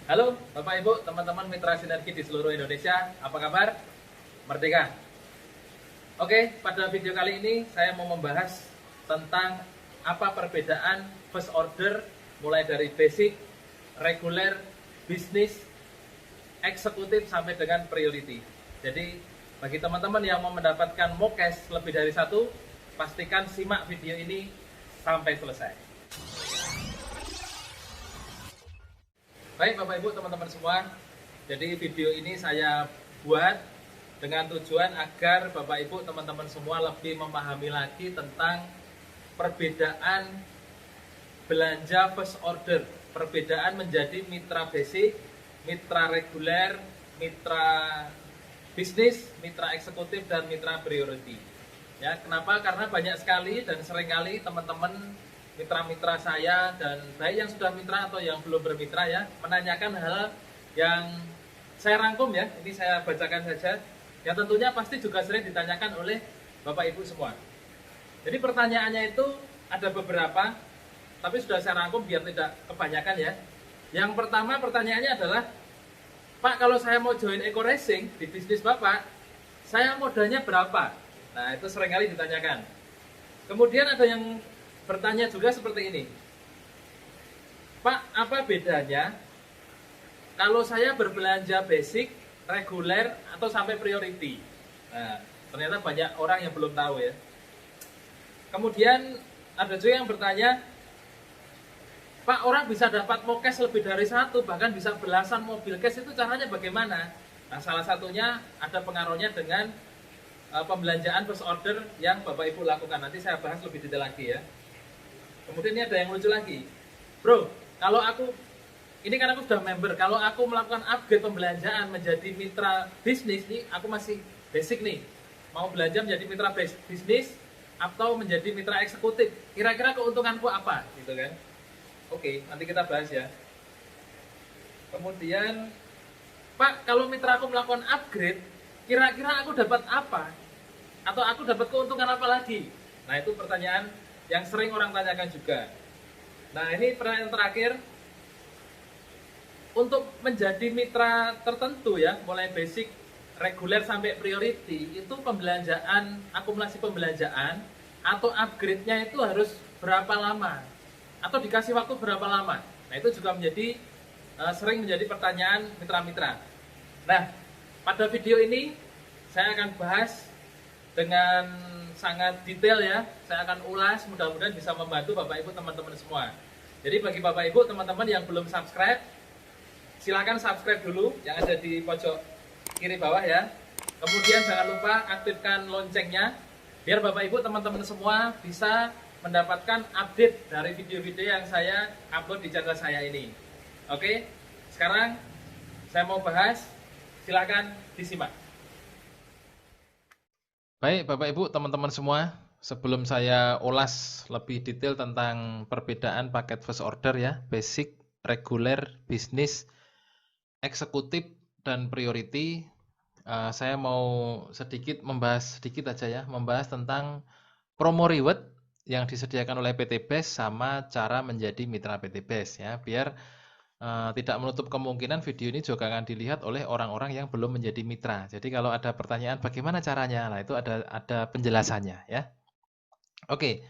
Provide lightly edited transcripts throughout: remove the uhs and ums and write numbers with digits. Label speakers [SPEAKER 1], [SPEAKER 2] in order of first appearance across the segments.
[SPEAKER 1] Halo Bapak Ibu, teman-teman mitra sinergi di seluruh Indonesia, apa kabar? Merdeka. Oke, pada video kali ini saya mau membahas tentang apa perbedaan first order mulai dari basic, reguler, bisnis, eksekutif sampai dengan priority. Jadi bagi teman-teman yang mau mendapatkan mokes lebih dari satu, pastikan simak video ini sampai selesai. Baik Bapak Ibu teman-teman semua, jadi video ini saya buat dengan tujuan agar Bapak Ibu teman-teman semua lebih memahami lagi tentang perbedaan belanja first order, perbedaan menjadi mitra basic, mitra reguler, mitra bisnis, mitra eksekutif, dan mitra priority. Ya, kenapa? Karena banyak sekali dan seringkali teman-teman mitra-mitra saya dan baik yang sudah mitra atau yang belum bermitra ya menanyakan hal yang saya rangkum ya, ini saya bacakan saja, yang tentunya pasti juga sering ditanyakan oleh Bapak Ibu semua. Jadi pertanyaannya itu ada beberapa, tapi sudah saya rangkum biar tidak kebanyakan ya. Yang pertama pertanyaannya adalah, Pak, kalau saya mau join Eco Racing di bisnis Bapak, saya modalnya berapa? Nah, itu seringkali ditanyakan. Kemudian ada yang bertanya juga seperti ini, Pak, apa bedanya kalau saya berbelanja basic, reguler, atau sampai priority? Nah, ternyata banyak orang yang belum tahu ya. Kemudian ada juga yang bertanya, Pak, orang bisa dapat mokes lebih dari satu, bahkan bisa belasan mobil cash, itu caranya bagaimana? Nah, salah satunya ada pengaruhnya dengan pembelanjaan first order yang Bapak Ibu lakukan. Nanti saya bahas lebih detail lagi ya. Kemudian ini ada yang lucu lagi, bro, kalau aku, ini kan aku sudah member, kalau aku melakukan upgrade pembelanjaan menjadi mitra bisnis, nih aku masih basic nih, mau belanja menjadi mitra bisnis atau menjadi mitra eksekutif, kira-kira keuntunganku apa, gitu kan? Oke, nanti kita bahas ya. Kemudian, Pak, kalau mitra aku melakukan upgrade, kira-kira aku dapat apa? Atau aku dapat keuntungan apa lagi? Nah, itu pertanyaan yang sering orang tanyakan juga. Nah, ini pertanyaan terakhir. Untuk menjadi mitra tertentu ya, mulai basic, reguler sampai priority, itu pembelanjaan, akumulasi pembelanjaan atau upgrade-nya itu harus berapa lama? Atau dikasih waktu berapa lama? Nah, itu juga menjadi sering menjadi pertanyaan mitra-mitra. Nah, pada video ini saya akan bahas dengan sangat detail ya, saya akan ulas, mudah-mudahan bisa membantu Bapak Ibu teman-teman semua. Jadi bagi Bapak Ibu teman-teman yang belum subscribe, silakan subscribe dulu yang ada di pojok kiri bawah ya. Kemudian jangan lupa aktifkan loncengnya biar Bapak Ibu teman-teman semua bisa mendapatkan update dari video-video yang saya upload di channel saya ini. Oke, sekarang saya mau bahas, silakan disimak. Baik Bapak Ibu teman-teman semua, sebelum saya ulas lebih detail tentang perbedaan paket first order ya, basic, reguler, bisnis, eksekutif, dan priority, saya mau membahas sedikit aja ya, membahas tentang promo reward yang disediakan oleh PT BES sama cara menjadi mitra PT BES ya, biar tidak menutup kemungkinan video ini juga akan dilihat oleh orang-orang yang belum menjadi mitra. Jadi kalau ada pertanyaan bagaimana caranya, nah itu ada penjelasannya ya. Oke,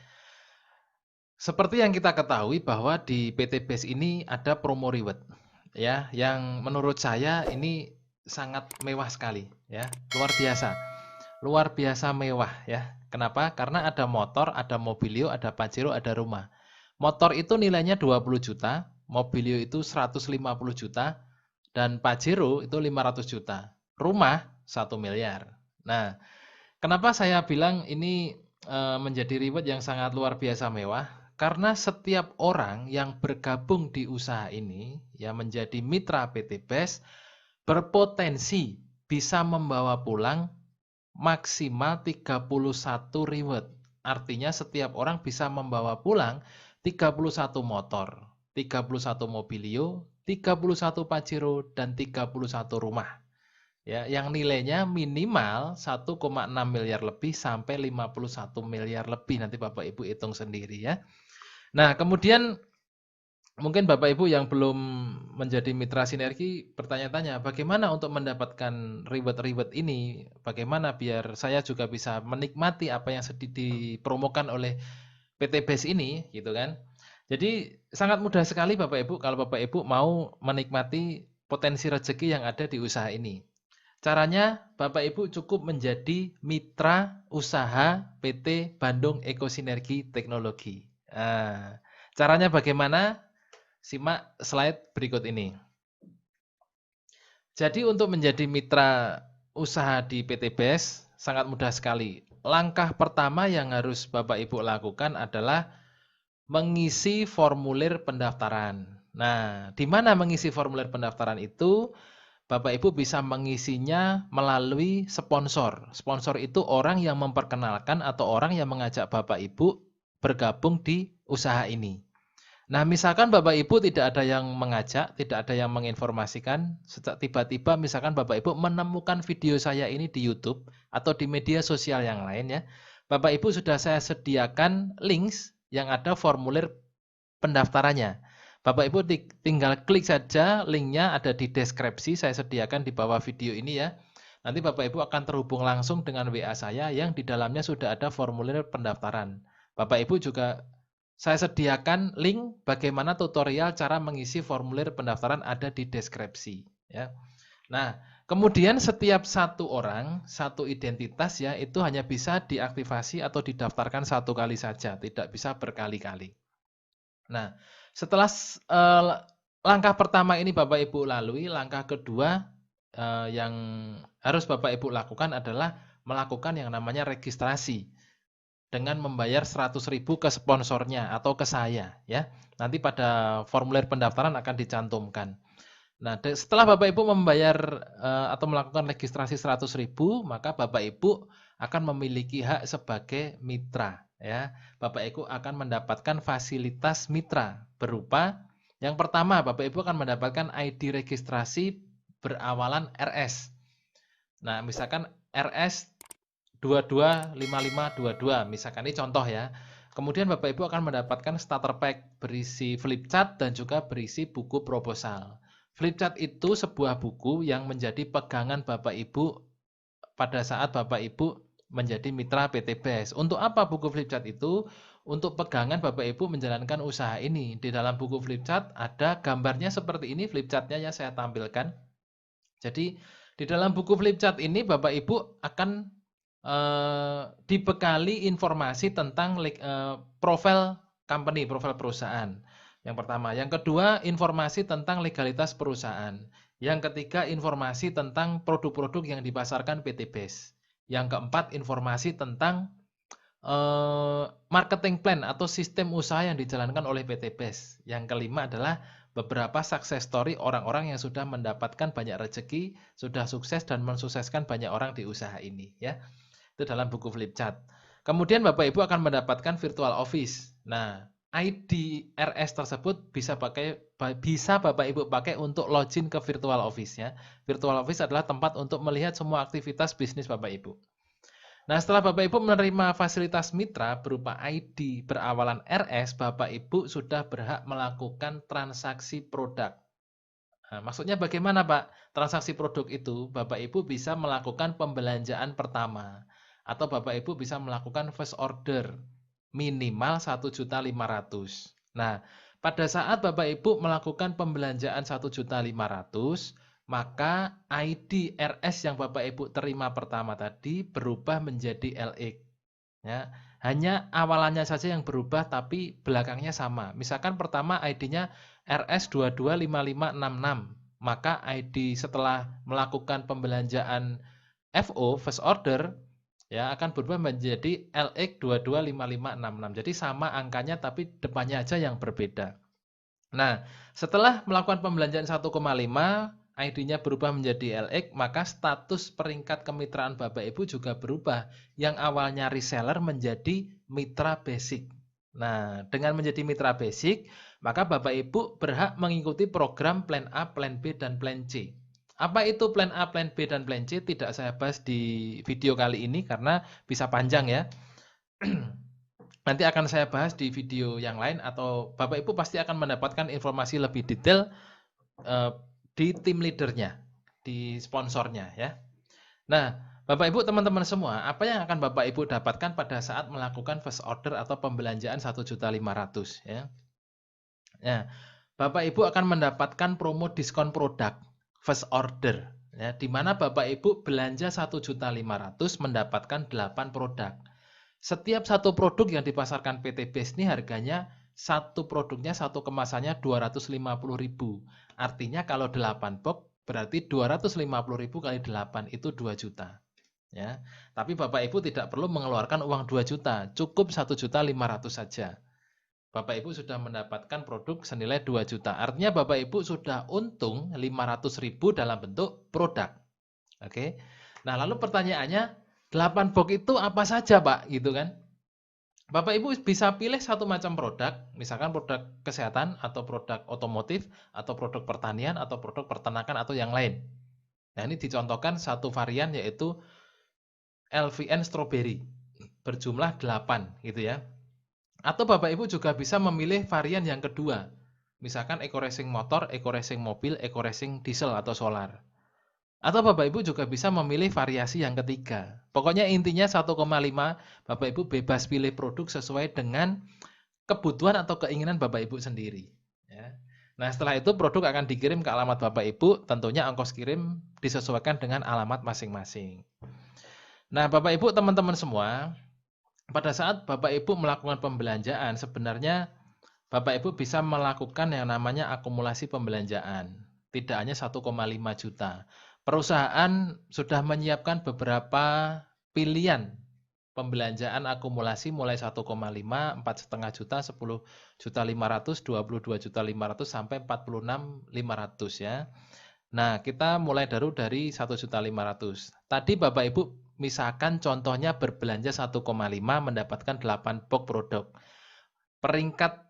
[SPEAKER 1] seperti yang kita ketahui bahwa di PT BES ini ada promo reward ya, yang menurut saya ini sangat mewah sekali ya, luar biasa mewah ya. Kenapa? Karena ada motor, ada mobilio, ada pajero, ada rumah. Motor itu nilainya 20 juta, mobilio itu 150 juta, dan pajero itu 500 juta. Rumah 1 miliar. Nah, kenapa saya bilang ini menjadi reward yang sangat luar biasa mewah? Karena setiap orang yang bergabung di usaha ini, yang menjadi mitra PT BES, berpotensi bisa membawa pulang maksimal 31 reward. Artinya setiap orang bisa membawa pulang 31 motor, 31 mobilio, 31 pajero, dan 31 rumah. Ya, yang nilainya minimal 1,6 miliar lebih sampai 51 miliar lebih. Nanti Bapak Ibu hitung sendiri ya. Nah, kemudian mungkin Bapak Ibu yang belum menjadi mitra sinergi bertanya-tanya, bagaimana untuk mendapatkan reward-reward ini? Bagaimana biar saya juga bisa menikmati apa yang dipromokan oleh PT BES ini, gitu kan? Jadi sangat mudah sekali Bapak Ibu kalau Bapak Ibu mau menikmati potensi rezeki yang ada di usaha ini. Caranya Bapak Ibu cukup menjadi mitra usaha PT Bandung Ekosinergi Teknologi. Nah, caranya bagaimana? Simak slide berikut ini. Jadi untuk menjadi mitra usaha di PT BES sangat mudah sekali. Langkah pertama yang harus Bapak Ibu lakukan adalah mengisi formulir pendaftaran. Nah, di mana mengisi formulir pendaftaran itu? Bapak Ibu bisa mengisinya melalui sponsor. Sponsor itu orang yang memperkenalkan atau orang yang mengajak Bapak Ibu bergabung di usaha ini. Nah, misalkan Bapak Ibu tidak ada yang mengajak, tidak ada yang menginformasikan, tiba-tiba misalkan Bapak Ibu menemukan video saya ini di YouTube atau di media sosial yang lain ya. Bapak Ibu sudah saya sediakan links yang ada formulir pendaftarannya. Bapak Ibu tinggal klik saja, linknya ada di deskripsi, saya sediakan di bawah video ini ya. Nanti Bapak Ibu akan terhubung langsung dengan WA saya yang di dalamnya sudah ada formulir pendaftaran. Bapak Ibu juga saya sediakan link bagaimana tutorial cara mengisi formulir pendaftaran ada di deskripsi ya. Nah, kemudian setiap satu orang, satu identitas ya, itu hanya bisa diaktifasi atau didaftarkan satu kali saja, tidak bisa berkali-kali. Nah, setelah langkah pertama ini Bapak Ibu lalui, langkah kedua yang harus Bapak Ibu lakukan adalah melakukan yang namanya registrasi dengan membayar 100.000 ke sponsornya atau ke saya ya. Nanti pada formulir pendaftaran akan dicantumkan. Nah, setelah Bapak Ibu membayar atau melakukan registrasi 100.000, maka Bapak Ibu akan memiliki hak sebagai mitra ya. Bapak Ibu akan mendapatkan fasilitas mitra berupa yang pertama Bapak Ibu akan mendapatkan ID registrasi berawalan RS. Nah, misalkan RS 225522 misalkan ini contoh ya. Kemudian Bapak Ibu akan mendapatkan starter pack berisi flipchart dan juga berisi buku proposal. Flipchart itu sebuah buku yang menjadi pegangan Bapak Ibu pada saat Bapak Ibu menjadi mitra PT BES. Untuk apa buku flipchart itu? Untuk pegangan Bapak Ibu menjalankan usaha ini. Di dalam buku flipchart ada gambarnya seperti ini, flipchartnya yang saya tampilkan. Jadi di dalam buku flipchart ini Bapak Ibu akan dibekali informasi tentang profil company, profil perusahaan. Yang pertama, yang kedua informasi tentang legalitas perusahaan. Yang ketiga informasi tentang produk-produk yang dipasarkan PT BES. Yang keempat informasi tentang marketing plan atau sistem usaha yang dijalankan oleh PT BES. Yang kelima adalah beberapa success story orang-orang yang sudah mendapatkan banyak rezeki, sudah sukses dan mensukseskan banyak orang di usaha ini ya. Itu dalam buku flipchart. Kemudian Bapak Ibu akan mendapatkan virtual office. Nah, ID RS tersebut bisa Bapak Ibu pakai untuk login ke virtual office ya. Virtual office adalah tempat untuk melihat semua aktivitas bisnis Bapak Ibu. Nah, setelah Bapak Ibu menerima fasilitas mitra berupa ID berawalan RS, Bapak Ibu sudah berhak melakukan transaksi produk. Nah, maksudnya bagaimana Pak? Transaksi produk itu Bapak Ibu bisa melakukan pembelanjaan pertama atau Bapak Ibu bisa melakukan first order minimal 1.500.000. Nah, pada saat Bapak Ibu melakukan pembelanjaan 1.500.000, maka ID RS yang Bapak Ibu terima pertama tadi berubah menjadi LX. Ya, hanya awalannya saja yang berubah tapi belakangnya sama. Misalkan pertama ID-nya RS225566, maka ID setelah melakukan pembelanjaan FO first order ya akan berubah menjadi LX 225566. Jadi sama angkanya tapi depannya aja yang berbeda. Nah, setelah melakukan pembelanjaan 1,5, ID-nya berubah menjadi LX, maka status peringkat kemitraan Bapak Ibu juga berubah. Yang awalnya reseller menjadi mitra basic. Nah, dengan menjadi mitra basic, maka Bapak Ibu berhak mengikuti program plan A, plan B, dan plan C. Apa itu plan A, plan B, dan plan C? Tidak saya bahas di video kali ini karena bisa panjang ya. nanti akan saya bahas di video yang lain, atau Bapak Ibu pasti akan mendapatkan informasi lebih detail di tim leadernya, di sponsornya ya. Nah, Bapak Ibu teman-teman semua, apa yang akan Bapak Ibu dapatkan pada saat melakukan first order atau pembelanjaan 1.500.000 ya. Ya, Bapak Ibu akan mendapatkan promo diskon produk first order ya, di mana Bapak Ibu belanja 1.500.000 mendapatkan 8 produk. Setiap satu produk yang dipasarkan PT Base ini harganya satu produknya, satu kemasannya 250.000. Artinya kalau 8 box berarti 250.000 kali 8 itu 2 juta. Ya. Tapi Bapak Ibu tidak perlu mengeluarkan uang 2 juta, cukup 1.500.000 saja. Bapak Ibu sudah mendapatkan produk senilai 2 juta. Artinya Bapak Ibu sudah untung 500.000 dalam bentuk produk. Oke. Nah, lalu pertanyaannya, 8 box itu apa saja, Pak? Gitu kan? Bapak Ibu bisa pilih satu macam produk, misalkan produk kesehatan atau produk otomotif atau produk pertanian atau produk peternakan atau yang lain. Nah, ini dicontohkan satu varian yaitu LVN strawberry berjumlah 8 gitu ya. Atau Bapak Ibu juga bisa memilih varian yang kedua. Misalkan eco racing motor, eco racing mobil, eco racing diesel atau solar. Atau Bapak Ibu juga bisa memilih variasi yang ketiga. Pokoknya intinya 1,5 Bapak Ibu bebas pilih produk sesuai dengan kebutuhan atau keinginan Bapak Ibu sendiri. Ya. Nah, setelah itu produk akan dikirim ke alamat Bapak Ibu, tentunya ongkos kirim disesuaikan dengan alamat masing-masing. Nah, Bapak Ibu teman-teman semua, pada saat Bapak Ibu melakukan pembelanjaan, sebenarnya Bapak Ibu bisa melakukan yang namanya akumulasi pembelanjaan. Tidak hanya 1,5 juta. Perusahaan sudah menyiapkan beberapa pilihan pembelanjaan akumulasi mulai 1,5, 4,5 juta, 10.500.000, 22.500.000 sampai 46.500 ya. Nah, kita mulai dari 1.500.000. Tadi Bapak Ibu misalkan contohnya berbelanja 1,5 mendapatkan 8 box produk. Peringkat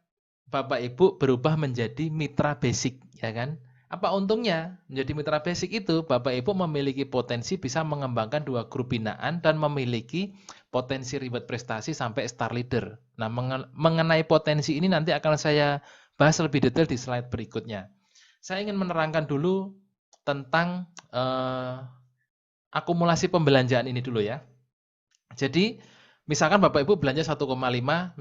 [SPEAKER 1] Bapak Ibu berubah menjadi mitra basic, ya kan? Apa untungnya? Menjadi mitra basic itu Bapak Ibu memiliki potensi bisa mengembangkan 2 grup binaan dan memiliki potensi reward prestasi sampai star leader. Nah, mengenai potensi ini nanti akan saya bahas lebih detail di slide berikutnya. Saya ingin menerangkan dulu tentang akumulasi pembelanjaan ini dulu ya. Jadi, misalkan Bapak Ibu belanja 1,5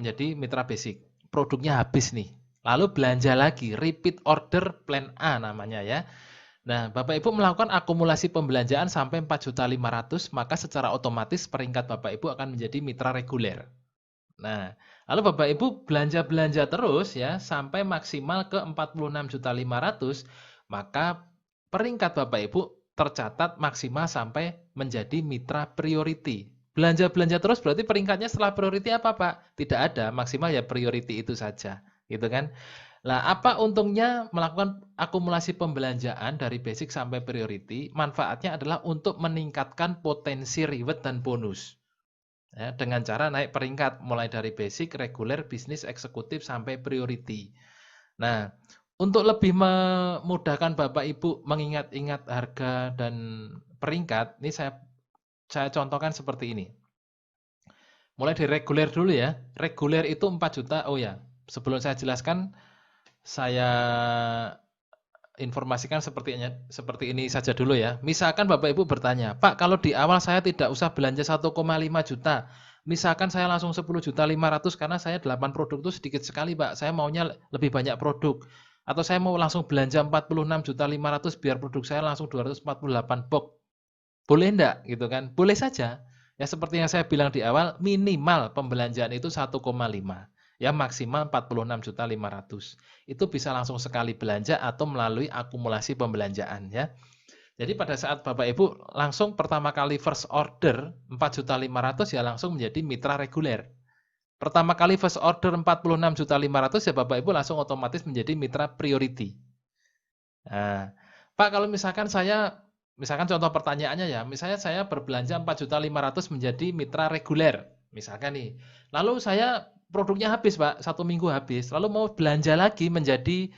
[SPEAKER 1] menjadi mitra basic. Produknya habis nih. Lalu belanja lagi, repeat order plan A namanya ya. Nah, Bapak Ibu melakukan akumulasi pembelanjaan sampai 4.500.000, maka secara otomatis peringkat Bapak Ibu akan menjadi mitra reguler. Nah, lalu Bapak Ibu belanja-belanja terus ya sampai maksimal ke 46.500.000, maka peringkat Bapak Ibu tercatat maksimal sampai menjadi mitra priority. Belanja-belanja terus berarti peringkatnya setelah priority apa, Pak? Tidak ada, maksimal ya priority itu saja, gitu kan? Nah, apa untungnya melakukan akumulasi pembelanjaan dari basic sampai priority? Manfaatnya adalah untuk meningkatkan potensi reward dan bonus. Ya, dengan cara naik peringkat mulai dari basic, reguler, bisnis, eksekutif sampai priority. Nah, untuk lebih memudahkan Bapak Ibu mengingat-ingat harga dan peringkat, ini saya contohkan seperti ini. Mulai dari reguler dulu ya. Reguler itu 4 juta. Oh ya, sebelum saya jelaskan, saya informasikan seperti ini saja dulu ya. Misalkan Bapak Ibu bertanya, Pak, kalau di awal saya tidak usah belanja 1,5 juta, misalkan saya langsung 10.500.000 karena saya 8 produk itu sedikit sekali, Pak. Saya maunya lebih banyak produk. Atau saya mau langsung belanja 46.500.000 biar produk saya langsung 248 box. Boleh enggak gitu kan? Boleh saja. Ya seperti yang saya bilang di awal, minimal pembelanjaan itu 1,5. Ya maksimal 46.500.000. Itu bisa langsung sekali belanja atau melalui akumulasi pembelanjaan ya. Jadi pada saat Bapak Ibu langsung pertama kali first order 4.500.000 ya langsung menjadi mitra reguler. Pertama kali first order 46.500.000 ya Bapak Ibu langsung otomatis menjadi mitra priority. Nah, Pak kalau misalkan contoh pertanyaannya ya, misalnya saya berbelanja 4.500.000 menjadi mitra reguler, misalkan nih. Lalu saya produknya habis Pak, 1 minggu habis. Lalu mau belanja lagi menjadi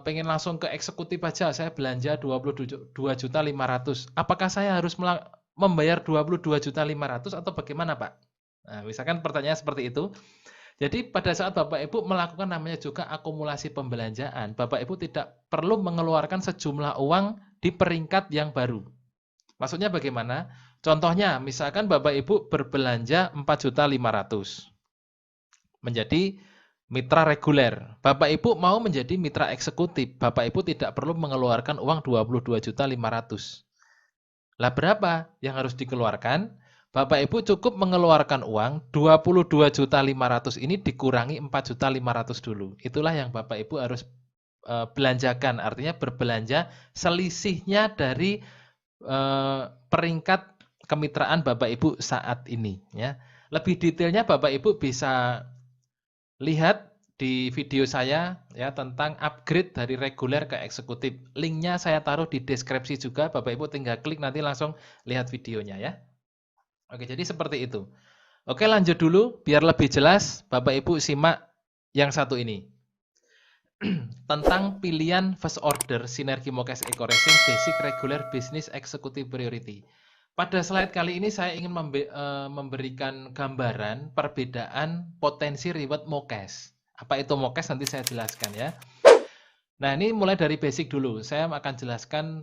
[SPEAKER 1] pengen langsung ke eksekutif aja, saya belanja 22.500.000. Apakah saya harus membayar 22.500.000 atau bagaimana Pak? Nah, misalkan pertanyaan seperti itu. Jadi pada saat Bapak Ibu melakukan namanya juga akumulasi pembelanjaan, Bapak Ibu tidak perlu mengeluarkan sejumlah uang di peringkat yang baru. Maksudnya bagaimana? Contohnya, misalkan Bapak Ibu berbelanja 4.500.000 menjadi mitra reguler. Bapak Ibu mau menjadi mitra eksekutif, Bapak Ibu tidak perlu mengeluarkan uang 22.500.000. Lah berapa yang harus dikeluarkan? Bapak Ibu cukup mengeluarkan uang 22.500.000 ini dikurangi 4.500.000 dulu. Itulah yang Bapak Ibu harus belanjakan, artinya berbelanja selisihnya dari peringkat kemitraan Bapak Ibu saat ini ya. Lebih detailnya Bapak Ibu bisa lihat di video saya ya tentang upgrade dari reguler ke eksekutif. Linknya saya taruh di deskripsi juga, Bapak Ibu tinggal klik nanti langsung lihat videonya ya. Oke, jadi seperti itu. Oke, lanjut dulu biar lebih jelas, Bapak Ibu simak yang satu ini. Tentang pilihan first order sinergi Mokes Eco Racing basic regular business executive priority. Pada slide kali ini saya ingin memberikan gambaran perbedaan potensi reward Mokes. Apa itu Mokes nanti saya jelaskan ya. Nah, ini mulai dari basic dulu. Saya akan jelaskan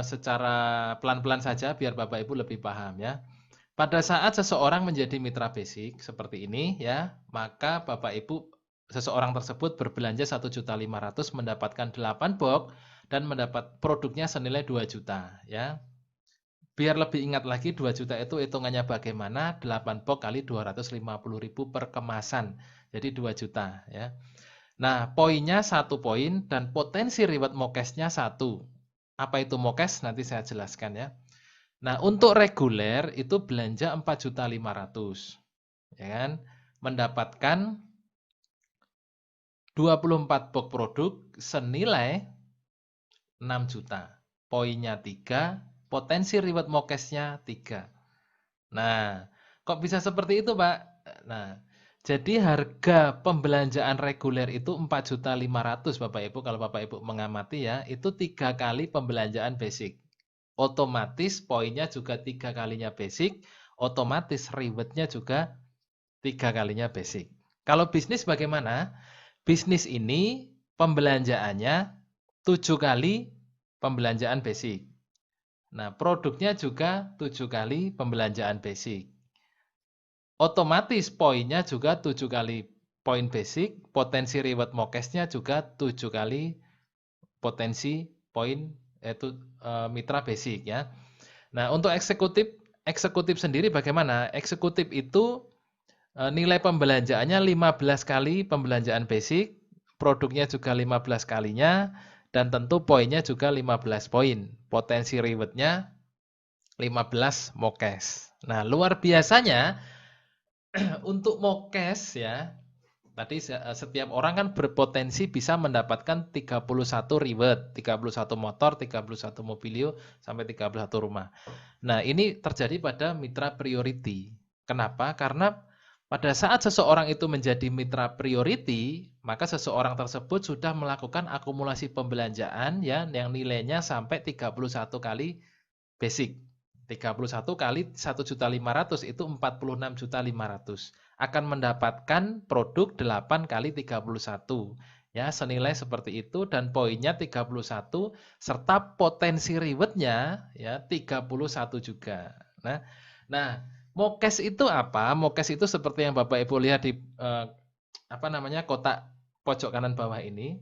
[SPEAKER 1] secara pelan-pelan saja biar Bapak Ibu lebih paham ya. Pada saat seseorang menjadi mitra basic seperti ini ya, maka Bapak Ibu seseorang tersebut berbelanja 1.500.000 mendapatkan 8 box dan mendapat produknya senilai 2 juta ya. Biar lebih ingat lagi 2 juta itu hitungannya bagaimana? 8 box kali 250.000 per kemasan. Jadi 2 juta ya. Nah, poinnya 1 poin dan potensi reward Mokesnya 1. Apa itu Mokes? Nanti saya jelaskan ya. Nah, untuk reguler itu belanja 4.500.000. Ya kan? Mendapatkan 24 box produk senilai 6 juta. Poinnya 3, potensi reward Mokesnya 3. Nah, kok bisa seperti itu, Pak? Nah, jadi harga pembelanjaan reguler itu 4.500.000 Bapak Ibu. Kalau Bapak Ibu mengamati ya, itu 3 kali pembelanjaan basic. Otomatis poinnya juga 3 kalinya basic, otomatis rewardnya juga 3 kalinya basic. Kalau bisnis bagaimana? Bisnis ini pembelanjaannya 7 kali pembelanjaan basic. Nah, produknya juga 7 kali pembelanjaan basic. Otomatis poinnya juga 7 kali poin basic, potensi reward Mokesnya juga 7 kali potensi poin yaitu mitra basic ya. Nah, untuk eksekutif sendiri bagaimana? Eksekutif itu nilai pembelanjaannya 15 kali pembelanjaan basic, produknya juga 15 kalinya, dan tentu poinnya juga 15 poin. Potensi rewardnya 15 Mokes. Nah, luar biasanya untuk Mokes ya, tadi setiap orang kan berpotensi bisa mendapatkan 31 reward, 31 motor, 31 mobilio, sampai 31 rumah. Nah, ini terjadi pada mitra priority. Kenapa? Karena pada saat seseorang itu menjadi mitra priority, maka seseorang tersebut sudah melakukan akumulasi pembelanjaan ya yang nilainya sampai 31 kali basic. 31 kali 1.500.000 itu 46.500.000. Akan mendapatkan produk 8 kali 31. Ya, senilai seperti itu dan poinnya 31 serta potensi rewardnya ya 31 juga. Nah, Mokes itu apa? Mokes itu seperti yang Bapak Ibu lihat di kotak pojok kanan bawah ini.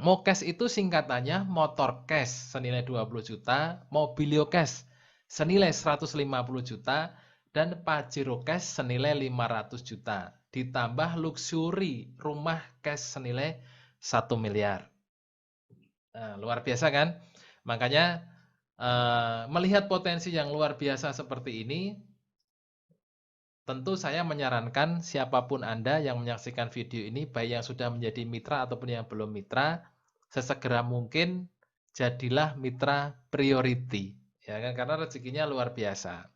[SPEAKER 1] Mokes itu singkatannya motor cash senilai 20 juta, mobilio cash senilai 150 juta, dan Pajero cash senilai 500 juta. Ditambah luxury rumah cash senilai 1 miliar. Nah, luar biasa kan? Makanya melihat potensi yang luar biasa seperti ini, tentu saya menyarankan siapapun Anda yang menyaksikan video ini, baik yang sudah menjadi mitra ataupun yang belum mitra, sesegera mungkin jadilah mitra priority, ya kan? Karena rezekinya luar biasa.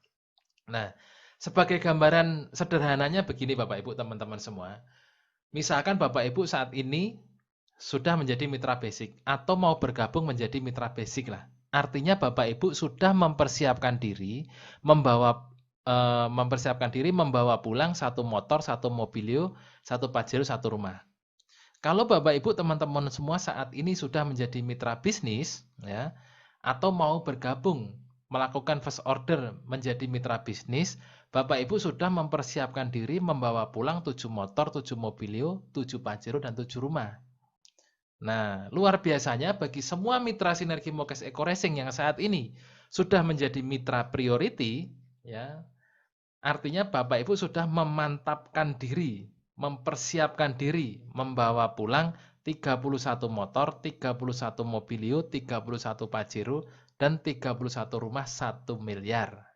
[SPEAKER 1] Nah, sebagai gambaran sederhananya begini Bapak Ibu teman-teman semua. Misalkan Bapak Ibu saat ini sudah menjadi mitra basic atau mau bergabung menjadi mitra basic lah. Artinya Bapak Ibu sudah mempersiapkan diri membawa mempersiapkan diri membawa pulang 1 motor, 1 mobilio, 1 Pajero, 1 rumah. Kalau Bapak Ibu teman-teman semua saat ini sudah menjadi mitra bisnis ya, atau mau bergabung melakukan first order menjadi mitra bisnis, Bapak Ibu sudah mempersiapkan diri membawa pulang 7 motor, 7 mobilio, 7 Pajero dan 7 rumah. Nah, luar biasanya bagi semua mitra Sinergi Mokes Eco Racing yang saat ini sudah menjadi mitra priority ya. Artinya Bapak Ibu sudah memantapkan diri, mempersiapkan diri membawa pulang 31 motor, 31 mobilio, 31 Pajero, dan 31 rumah 1 miliar.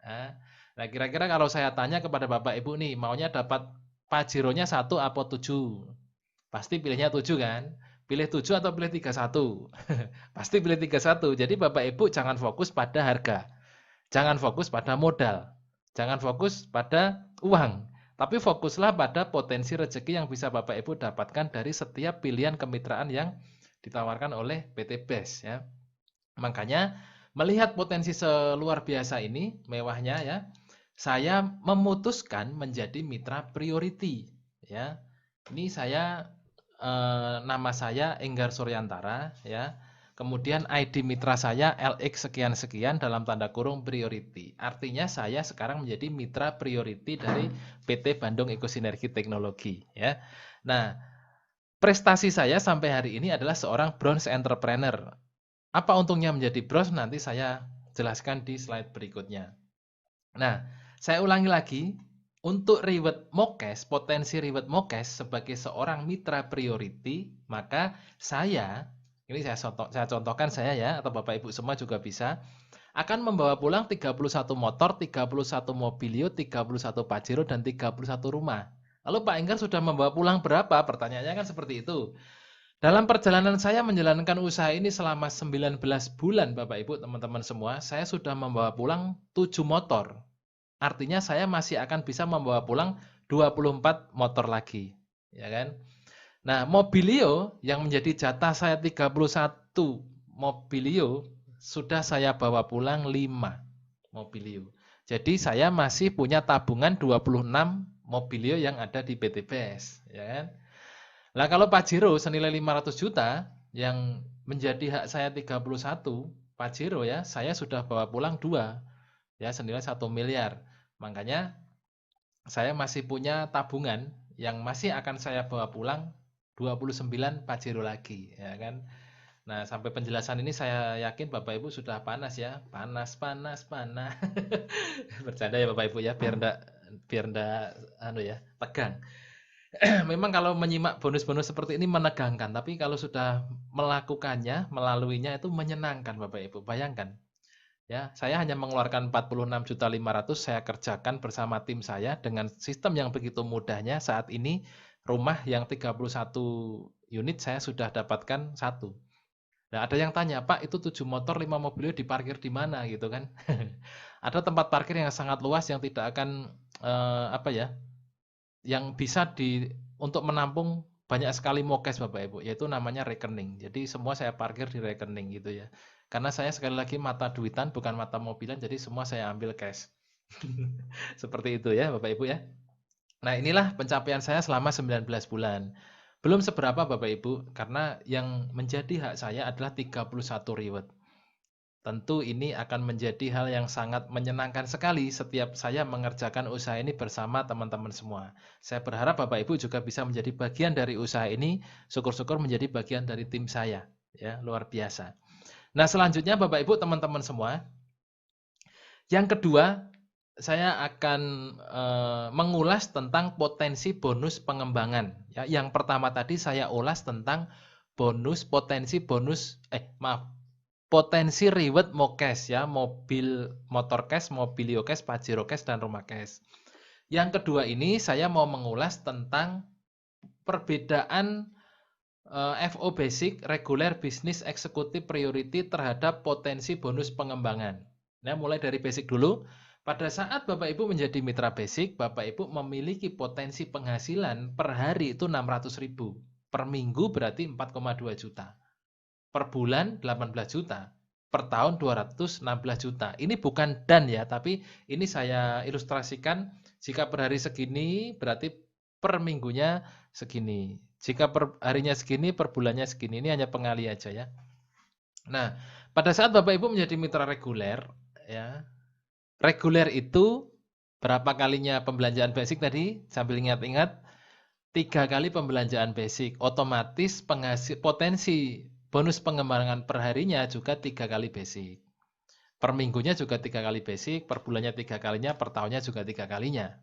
[SPEAKER 1] Nah, kira-kira kalau saya tanya kepada Bapak Ibu nih, maunya dapat Pajeronya 1 apa 7? Pasti pilihnya 7 kan? Pilih 7 atau pilih 31? Pasti pilih 31. Jadi Bapak Ibu jangan fokus pada harga. Jangan fokus pada modal. Jangan fokus pada uang, tapi fokuslah pada potensi rezeki yang bisa Bapak Ibu dapatkan dari setiap pilihan kemitraan yang ditawarkan oleh PT BES ya. Makanya melihat potensi seluar biasa ini, mewahnya ya, saya memutuskan menjadi mitra priority ya. Ini saya nama saya Enggar Suryantara ya. Kemudian ID mitra saya LX sekian-sekian dalam tanda kurung priority. Artinya saya sekarang menjadi mitra priority dari PT Bandung Ekosinergi Teknologi ya. Nah, prestasi saya sampai hari ini adalah seorang bronze entrepreneur. Apa untungnya menjadi bronze nanti saya jelaskan di slide berikutnya. Nah, saya ulangi lagi, untuk reward Mokes, potensi reward Mokes sebagai seorang mitra priority, maka ini saya contohkan saya ya, atau Bapak Ibu semua juga bisa, akan membawa pulang 31 motor, 31 mobilio, 31 Pajero, dan 31 rumah. Lalu Pak Enggar sudah membawa pulang berapa? Pertanyaannya kan seperti itu. Dalam perjalanan saya menjalankan usaha ini selama 19 bulan Bapak Ibu teman-teman semua, saya sudah membawa pulang 7 motor. Artinya saya masih akan bisa membawa pulang 24 motor lagi, ya kan? Nah, mobilio yang menjadi jatah saya 31 mobilio sudah saya bawa pulang 5 mobilio. Jadi saya masih punya tabungan 26 mobilio yang ada di PT BES, ya kan? Nah, kalau Pajero senilai 500 juta yang menjadi hak saya 31 Pajero ya, saya sudah bawa pulang 2 ya senilai 1 miliar. Makanya saya masih punya tabungan yang masih akan saya bawa pulang 29 Pajero lagi ya kan. Nah, sampai penjelasan ini saya yakin Bapak Ibu sudah panas ya. Panas. Bercanda ya Bapak Ibu ya, biar enggak tegang. Memang kalau menyimak bonus-bonus seperti ini menegangkan, tapi kalau sudah melakukannya, melaluinya itu menyenangkan Bapak Ibu. Bayangkan ya, saya hanya mengeluarkan 46.500.000 saya kerjakan bersama tim saya dengan sistem yang begitu mudahnya. Saat ini rumah yang 31 unit saya sudah dapatkan 1. Nah, ada yang tanya, "Pak, itu 7 motor, 5 mobilio diparkir di mana?" gitu kan. Ada tempat parkir yang sangat luas yang tidak akan yang bisa untuk menampung banyak sekali Mokes Bapak Ibu, yaitu namanya rekening. Jadi semua saya parkir di rekening gitu ya. Karena saya sekali lagi mata duitan bukan mata mobilan, jadi semua saya ambil cash. Seperti itu ya Bapak Ibu ya. Nah, inilah pencapaian saya selama 19 bulan. Belum seberapa Bapak Ibu, karena yang menjadi hak saya adalah 31 reward. Tentu ini akan menjadi hal yang sangat menyenangkan sekali setiap saya mengerjakan usaha ini bersama teman-teman semua. Saya berharap Bapak Ibu juga bisa menjadi bagian dari usaha ini, syukur-syukur menjadi bagian dari tim saya. Ya, luar biasa. Nah, selanjutnya Bapak Ibu teman-teman semua, yang kedua saya akan mengulas tentang potensi bonus pengembangan. Ya, yang pertama tadi saya ulas tentang potensi reward Mokes ya, motor cash, mobilio cash, Pajero cash, dan rumah cash. Yang kedua ini saya mau mengulas tentang perbedaan FO basic, regular business executive priority terhadap potensi bonus pengembangan. Nah, mulai dari basic dulu. Pada saat Bapak Ibu menjadi mitra basic, Bapak Ibu memiliki potensi penghasilan per hari itu 600.000. Per minggu berarti 4,2 juta. Per bulan 18 juta. per tahun 216 juta. Ini bukan dan ya, tapi ini saya ilustrasikan jika per hari segini berarti per minggunya segini. Jika per harinya segini, per bulannya segini. Ini hanya pengali aja ya. Nah, pada saat Bapak Ibu menjadi mitra reguler, ya, reguler itu berapa kalinya pembelanjaan basic tadi? Sambil ingat-ingat, 3 kali pembelanjaan basic. Otomatis potensi bonus pengembangan per harinya juga 3 kali basic. Per minggunya juga 3 kali basic, per bulannya 3 kalinya, per tahunnya juga 3 kalinya.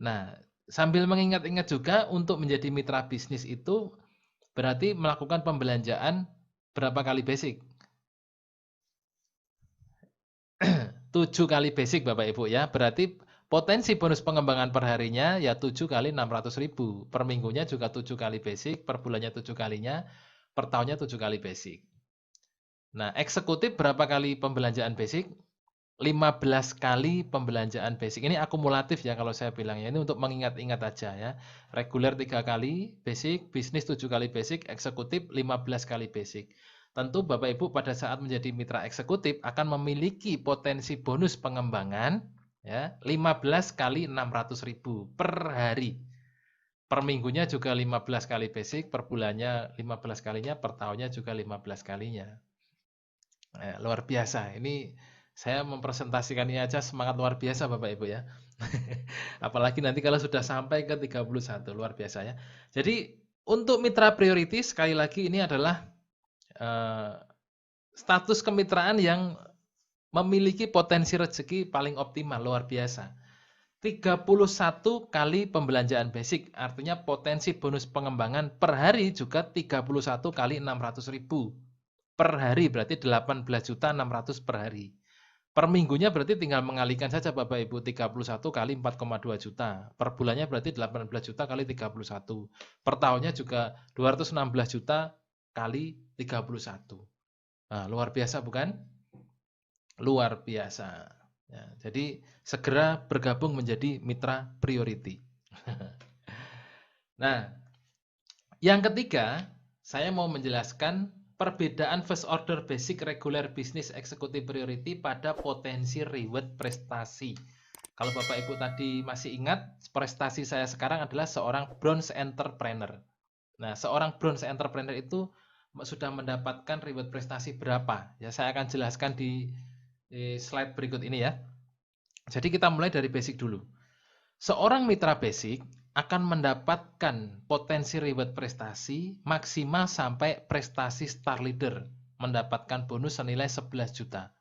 [SPEAKER 1] Nah, sambil mengingat-ingat juga untuk menjadi mitra bisnis itu berarti melakukan pembelanjaan berapa kali basic? 7 kali basic Bapak Ibu ya. Berarti potensi bonus pengembangan per harinya ya 7 kali 600.000. Per minggunya juga 7 kali basic, per bulannya 7 kalinya, per tahunnya 7 kali basic. Nah, eksekutif berapa kali pembelanjaan basic? 15 kali pembelanjaan basic. Ini akumulatif ya kalau saya bilang ya. Ini untuk mengingat-ingat aja ya. Reguler 3 kali basic, bisnis 7 kali basic, eksekutif 15 kali basic. Tentu Bapak Ibu pada saat menjadi mitra eksekutif akan memiliki potensi bonus pengembangan ya 15 kali 600.000 per hari. Per minggunya juga 15 kali basic, per bulannya 15 kalinya, per tahunnya juga 15 kalinya. Luar biasa. Ini saya mempresentasikan ini aja semangat luar biasa Bapak Ibu ya. Apalagi nanti kalau sudah sampai ke 31, luar biasa ya. Jadi untuk mitra priority sekali lagi ini adalah status kemitraan yang memiliki potensi rezeki paling optimal, luar biasa. 31 kali pembelanjaan basic, artinya potensi bonus pengembangan per hari juga 31 kali 600.000. Per hari berarti 18.600.000 per hari. Per minggunya berarti tinggal mengalihkan saja Bapak Ibu 31 kali 4,2 juta. Per bulannya berarti 18 juta kali 31. Per tahunnya juga 216 juta kali 31. Nah, luar biasa bukan? Luar biasa. Ya, jadi segera bergabung menjadi mitra priority. Nah, yang ketiga, saya mau menjelaskan perbedaan first order basic regular business executive priority pada potensi reward prestasi. Kalau Bapak Ibu tadi masih ingat, prestasi saya sekarang adalah seorang bronze entrepreneur. Nah, seorang bronze entrepreneur itu sudah mendapatkan reward prestasi berapa? Ya, saya akan jelaskan di slide berikut ini ya. Jadi kita mulai dari basic dulu. Seorang mitra basic akan mendapatkan potensi reward prestasi maksimal sampai prestasi star leader, mendapatkan bonus senilai 11 juta.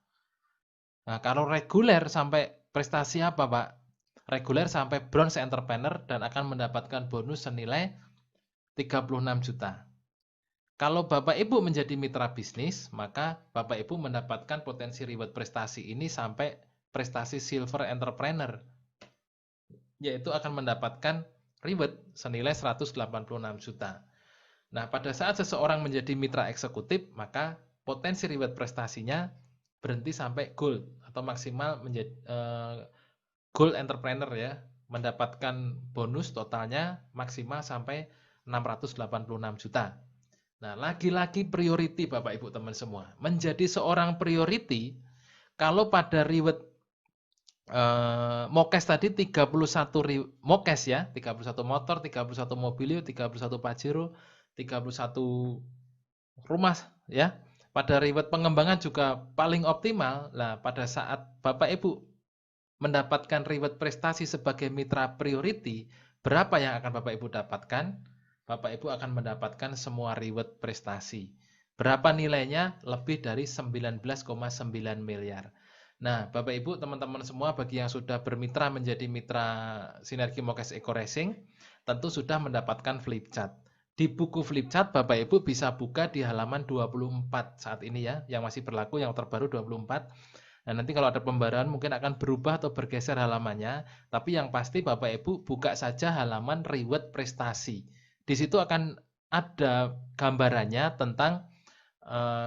[SPEAKER 1] Nah, kalau reguler sampai prestasi apa, Pak? Reguler sampai bronze entrepreneur dan akan mendapatkan bonus senilai 36 juta. Kalau Bapak Ibu menjadi mitra bisnis, maka Bapak Ibu mendapatkan potensi reward prestasi ini sampai prestasi silver entrepreneur, yaitu akan mendapatkan reward senilai 186 juta. Nah, pada saat seseorang menjadi mitra eksekutif, maka potensi reward prestasinya berhenti sampai gold atau maksimal menjadi gold entrepreneur ya, mendapatkan bonus totalnya maksimal sampai 686 juta. Nah, lagi-lagi priority Bapak Ibu teman semua. Menjadi seorang priority, kalau pada reward Mokes tadi 31 Mokes ya, 31 motor, 31 mobilio, 31 Pajero, 31 rumah ya. Pada reward pengembangan juga paling optimal. Nah, pada saat Bapak Ibu mendapatkan reward prestasi sebagai mitra priority, berapa yang akan Bapak Ibu dapatkan? Bapak Ibu akan mendapatkan semua reward prestasi. Berapa nilainya? Lebih dari 19,9 miliar. Nah, Bapak Ibu, teman-teman semua bagi yang sudah bermitra menjadi mitra Sinergi Mokes Eco Racing, tentu sudah mendapatkan flip chart. Di buku flip chart Bapak Ibu bisa buka di halaman 24 saat ini ya, yang masih berlaku, yang terbaru 24. Nah, nanti kalau ada pembaruan mungkin akan berubah atau bergeser halamannya, tapi yang pasti Bapak Ibu buka saja halaman reward prestasi. Di situ akan ada gambarannya tentang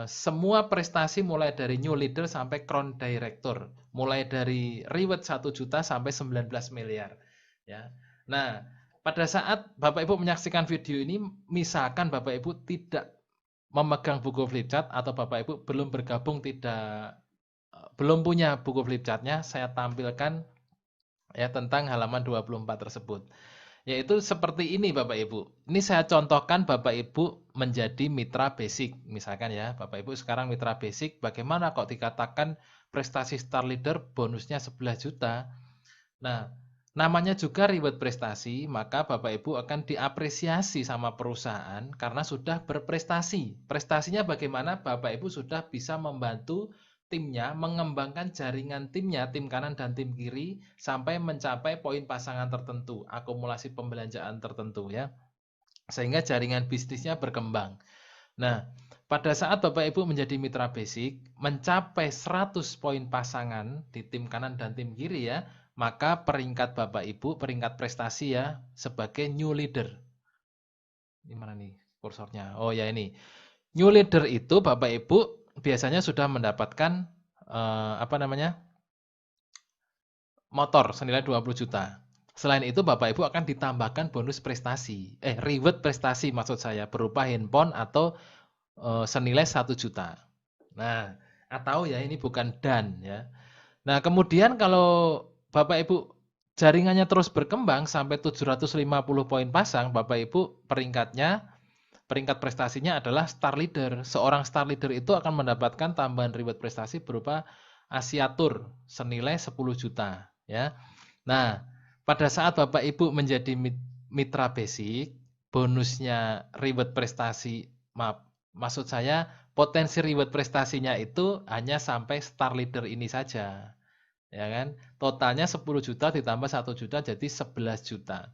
[SPEAKER 1] semua prestasi mulai dari new leader sampai crown director, mulai dari reward 1 juta sampai 19 miliar ya. Nah, pada saat Bapak Ibu menyaksikan video ini, misalkan Bapak Ibu tidak memegang buku flipchart atau Bapak Ibu belum bergabung belum punya buku flipchartnya, saya tampilkan ya tentang halaman 24 tersebut. Yaitu seperti ini Bapak Ibu. Ini saya contohkan Bapak Ibu menjadi mitra basic. Misalkan ya, Bapak Ibu sekarang mitra basic, bagaimana kok dikatakan prestasi Star Leader bonusnya 11 juta? Nah, namanya juga reward prestasi, maka Bapak Ibu akan diapresiasi sama perusahaan karena sudah berprestasi. Prestasinya bagaimana? Bapak Ibu sudah bisa membantu timnya mengembangkan jaringan timnya, tim kanan dan tim kiri sampai mencapai poin pasangan tertentu, akumulasi pembelanjaan tertentu ya. Sehingga jaringan bisnisnya berkembang. Nah, pada saat Bapak Ibu menjadi mitra basic, mencapai 100 poin pasangan di tim kanan dan tim kiri ya, maka peringkat Bapak Ibu, peringkat prestasi ya, sebagai new leader. Ini mana nih kursornya? Oh ya ini. New leader itu Bapak Ibu biasanya sudah mendapatkan apa namanya? Motor senilai 20 juta. Selain itu Bapak Ibu akan ditambahkan bonus prestasi. Reward prestasi maksud saya berupa handphone atau senilai 1 juta. Nah, atau ya ini bukan dan ya. Nah, kemudian kalau Bapak Ibu jaringannya terus berkembang sampai 750 poin pasang, Bapak Ibu peringkat prestasinya adalah Star Leader. Seorang Star Leader itu akan mendapatkan tambahan reward prestasi berupa Asia Tour senilai 10 juta ya. Nah, pada saat Bapak Ibu menjadi mitra basic, bonusnya reward prestasi, maksud saya potensi reward prestasinya itu hanya sampai Star Leader ini saja. Ya kan? Totalnya 10 juta ditambah 1 juta jadi 11 juta.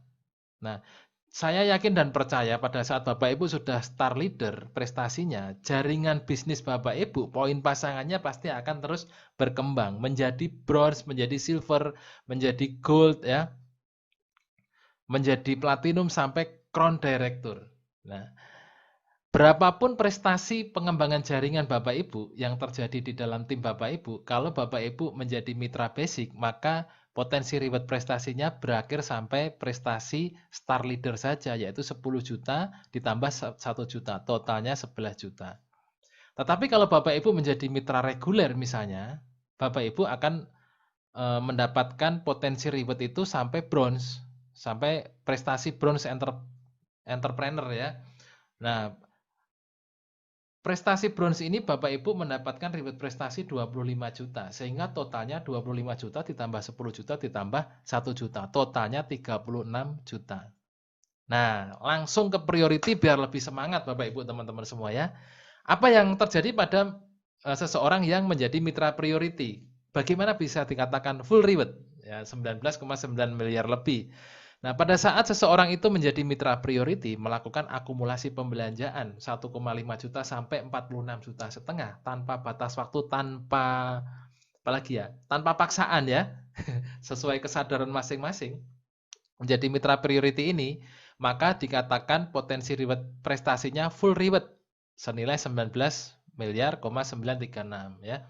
[SPEAKER 1] Nah, saya yakin dan percaya pada saat Bapak Ibu sudah Star Leader prestasinya, jaringan bisnis Bapak Ibu, poin pasangannya pasti akan terus berkembang menjadi bronze, menjadi silver, menjadi gold ya, menjadi platinum sampai crown director. Nah, berapapun prestasi pengembangan jaringan Bapak Ibu yang terjadi di dalam tim Bapak Ibu, kalau Bapak Ibu menjadi mitra basic, maka potensi reward prestasinya berakhir sampai prestasi Star Leader saja, yaitu 10 juta ditambah 1 juta, totalnya 11 juta. Tetapi kalau Bapak Ibu menjadi mitra reguler misalnya, Bapak Ibu akan mendapatkan potensi reward itu sampai bronze, sampai prestasi bronze entrepreneur ya. Nah, prestasi bronze ini Bapak Ibu mendapatkan reward prestasi 25 juta. Sehingga totalnya 25 juta ditambah 10 juta ditambah 1 juta. Totalnya 36 juta. Nah, langsung ke priority biar lebih semangat Bapak Ibu teman-teman semua ya. Apa yang terjadi pada seseorang yang menjadi mitra priority? Bagaimana bisa dikatakan full reward? Ya, 19,9 miliar lebih. Nah, pada saat seseorang itu menjadi mitra priority, melakukan akumulasi pembelanjaan 1,5 juta sampai 46 juta setengah tanpa batas waktu, tanpa apalagi ya, tanpa paksaan ya, sesuai kesadaran masing-masing. Menjadi mitra priority ini, maka dikatakan potensi reward prestasinya full reward senilai 19 miliar 936 ya.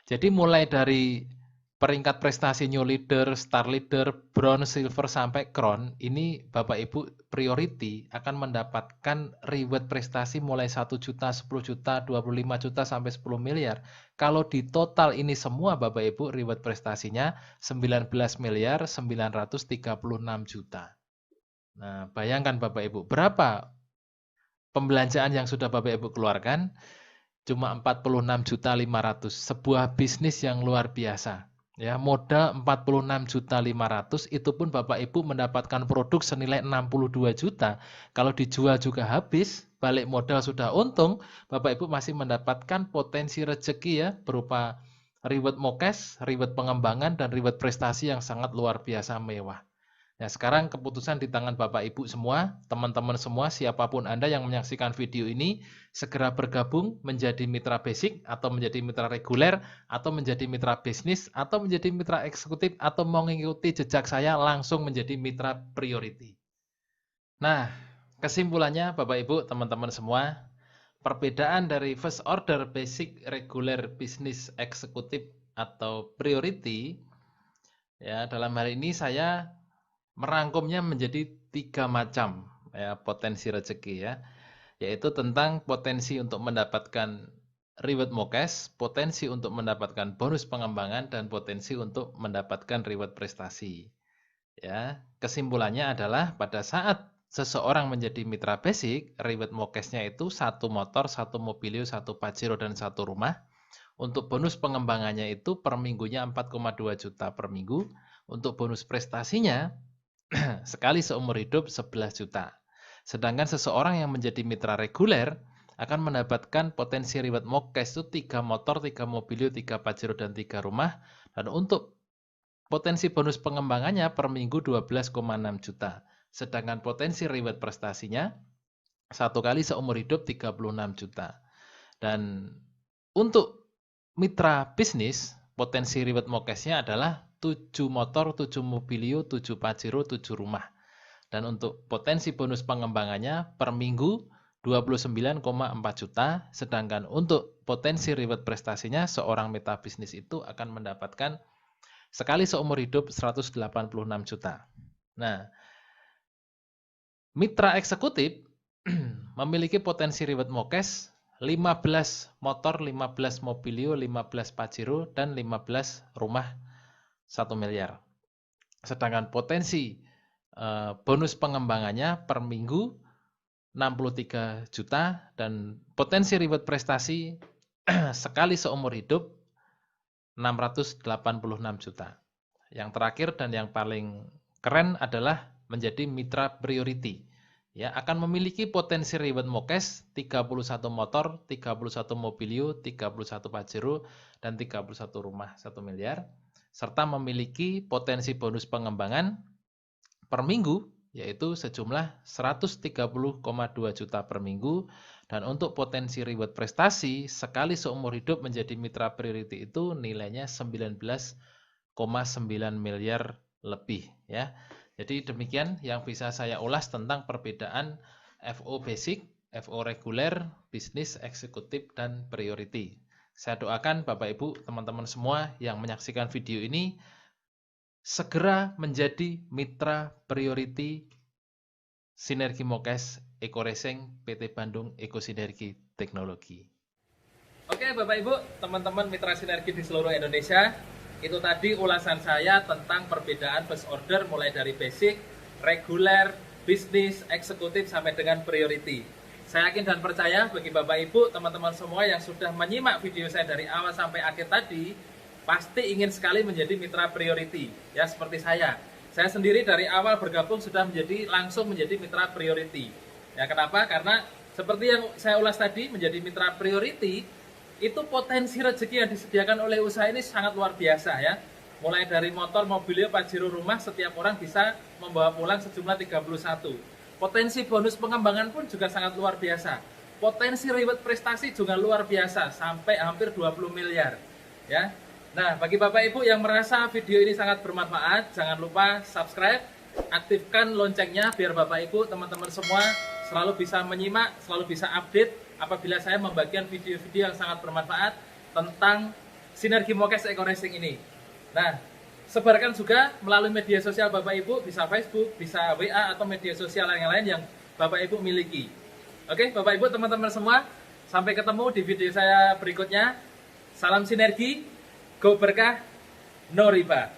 [SPEAKER 1] Jadi mulai dari peringkat prestasi new leader, star leader, bronze, silver sampai crown, ini Bapak Ibu priority akan mendapatkan reward prestasi mulai 1 juta, 10 juta, 25 juta sampai 10 miliar. Kalau di total ini semua Bapak Ibu reward prestasinya 19 miliar 936 juta. Nah, bayangkan Bapak Ibu, berapa pembelanjaan yang sudah Bapak Ibu keluarkan? Cuma 46.500.000, sebuah bisnis yang luar biasa. Ya, modal 46.500.000 itu pun Bapak Ibu mendapatkan produk senilai 62 juta. Kalau dijual juga habis, balik modal sudah untung, Bapak Ibu masih mendapatkan potensi rezeki ya berupa reward mokes, reward pengembangan dan reward prestasi yang sangat luar biasa mewah. Nah, sekarang keputusan di tangan Bapak Ibu semua, teman-teman semua, siapapun Anda yang menyaksikan video ini, segera bergabung menjadi mitra basic, atau menjadi mitra reguler, atau menjadi mitra bisnis, atau menjadi mitra eksekutif, atau mengikuti jejak saya langsung menjadi mitra priority. Nah, kesimpulannya Bapak Ibu, teman-teman semua, perbedaan dari first order, basic, reguler, bisnis, eksekutif, atau priority, ya dalam hal ini saya merangkumnya menjadi 3 macam ya potensi rezeki ya. yaitu tentang potensi untuk mendapatkan reward MOKES, potensi untuk mendapatkan bonus pengembangan, dan potensi untuk mendapatkan reward prestasi. Ya, kesimpulannya adalah pada saat seseorang menjadi mitra basic, reward MOKES-nya itu 1 motor, 1 mobilio, 1 Pajero, dan 1 rumah. Untuk bonus pengembangannya itu per minggunya 4,2 juta per minggu. Untuk bonus prestasinya sekali seumur hidup 11 juta. Sedangkan seseorang yang menjadi mitra reguler akan mendapatkan potensi reward MOKES itu 3 motor, 3 mobilio, 3 Pajero, dan 3 rumah. Dan untuk potensi bonus pengembangannya per minggu 12,6 juta. Sedangkan potensi reward prestasinya 1 kali seumur hidup 36 juta. Dan untuk mitra bisnis, potensi reward MOKES-nya adalah 7 motor, 7 mobilio, 7 Pajero, 7 rumah. Dan untuk potensi bonus pengembangannya per minggu 29,4 juta, sedangkan untuk potensi reward prestasinya seorang mitra bisnis itu akan mendapatkan sekali seumur hidup 186 juta. Nah, mitra eksekutif memiliki potensi reward MOKES 15 motor, 15 mobilio, 15 Pajero, dan 15 rumah 1 miliar. Sedangkan potensi bonus pengembangannya per minggu 63 juta dan potensi reward prestasi sekali seumur hidup 686 juta. Yang terakhir dan yang paling keren adalah menjadi mitra priority. Ya, akan memiliki potensi reward MOKES 31 motor, 31 mobilio, 31 Pajero, dan 31 rumah 1 miliar. Serta memiliki potensi bonus pengembangan per minggu, yaitu sejumlah 130,2 juta per minggu. Dan untuk potensi reward prestasi, sekali seumur hidup menjadi mitra priority itu nilainya 19,9 miliar lebih. Ya. Jadi demikian yang bisa saya ulas tentang perbedaan FO basic, FO reguler, bisnis, eksekutif, dan priority. Saya doakan Bapak Ibu, teman-teman semua yang menyaksikan video ini segera menjadi mitra priority Sinergi MOKES Eko Racing PT Bandung Eko Sinergi Teknologi. Oke Bapak Ibu, teman-teman mitra sinergi di seluruh Indonesia, itu tadi ulasan saya tentang perbedaan first order mulai dari basic, reguler, bisnis, eksekutif sampai dengan priority. Saya yakin dan percaya bagi Bapak Ibu, teman-teman semua yang sudah menyimak video saya dari awal sampai akhir tadi, pasti ingin sekali menjadi mitra priority. Ya, seperti saya. Saya sendiri dari awal bergabung sudah langsung menjadi mitra priority. Ya, kenapa? Karena seperti yang saya ulas tadi, menjadi mitra priority itu potensi rezeki yang disediakan oleh usaha ini sangat luar biasa ya. Mulai dari motor, mobilio, Pajero, rumah, setiap orang bisa membawa pulang sejumlah 31. Potensi bonus pengembangan pun juga sangat luar biasa. Potensi reward prestasi juga luar biasa, sampai hampir 20 miliar. Ya. Nah, bagi Bapak Ibu yang merasa video ini sangat bermanfaat, jangan lupa subscribe, aktifkan loncengnya biar Bapak Ibu, teman-teman semua selalu bisa menyimak, selalu bisa update apabila saya membagikan video-video yang sangat bermanfaat tentang Sinergi MOKES Eko Racing ini. Nah, sebarkan juga melalui media sosial Bapak Ibu, bisa Facebook, bisa WA, atau media sosial yang lain yang Bapak Ibu miliki. Oke, Bapak Ibu, teman-teman semua, sampai ketemu di video saya berikutnya. Salam sinergi, go berkah, no riba.